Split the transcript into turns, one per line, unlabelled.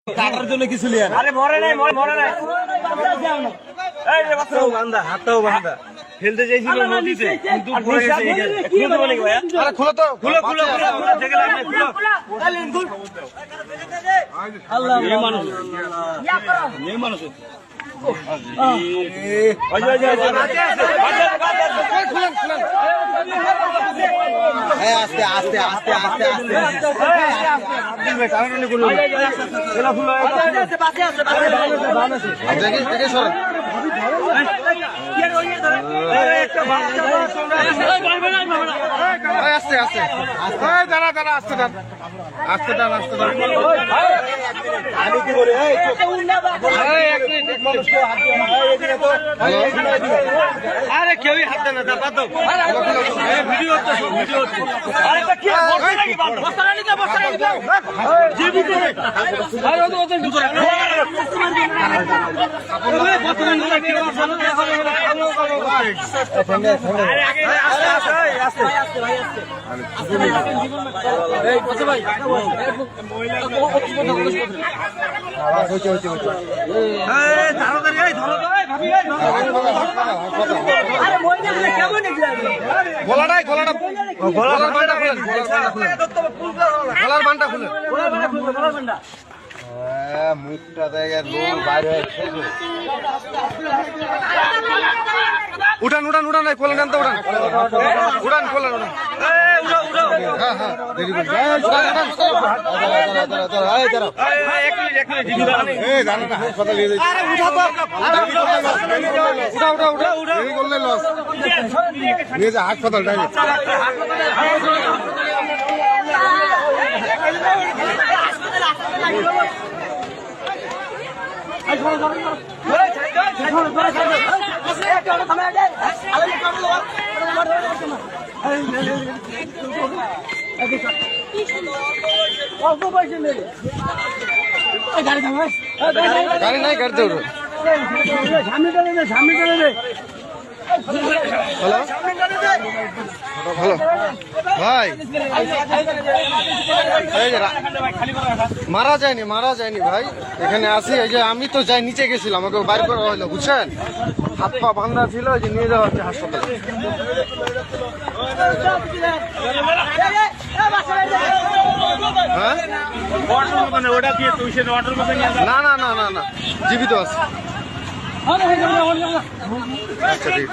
টাকার জন্য কিছু লিয়া
আরে মরে নাই মরে নাই এই রে বাচ্চা বান্দা হাতও বান্দা ফেলতে চাইছিল নদীতে কিন্তু পড়ে গেছে এখানে খুলতে বলে ভাইয়া
আরে খুলো তো
খুলো দেখে লাগবে খুলো
আল্লাহ এই মানুষ আস্তে আস্তে আস্তে আস্তে আস্তে আস্তে দাঁড়া দাঁড়া আস্তে দাঁড়া আস্তে দাঁড়া আস্তে দাঁড়া আমি কি বলি
আরে কেউই হাত দেয় না বাদ দাও ভিডিও হচ্ছে ভিডিও হচ্ছে আরে তা কি বস্তা নিতে জীবিত আরে ওদের ভিতরে আরে আগে আস্তে আস্তে আস্তে ভাই আস্তে এই কত ভাই এই তাড়াতাড়ি এই ধরো তো এই ভাবি এই আরে মই না কেমন নিকলা
গলার বান্ডা খুলেন গলার বান্ডা খুলেন মুখটা দেখে লোক বাইরে উঠান উঠান উঠান কোলে নেন তো উঠান উঠান কোলে উঠান হ্যাঁ হ্যাঁ দেরি করে হাসপাতাল নিয়ে যাই উঠা দেরি করলে লস নিয়ে যা হাসপাতাল ডাইরেক্ট গাড়ি নাই গাড়িতে উঠো হ্যালো হ্যালো ভাই মারা যায়নি ভাই এখানে আসি এই যে আমি তো যাই নিচে গেছিলাম আমাকে বাইর করা হলো বুঝছেন হাত পা বান্ধা ছিল এই যে নিয়ে যাওয়া হচ্ছে হাসপাতালে হ্যাঁ না না না না না জীবিত আছে আচ্ছা ঠিক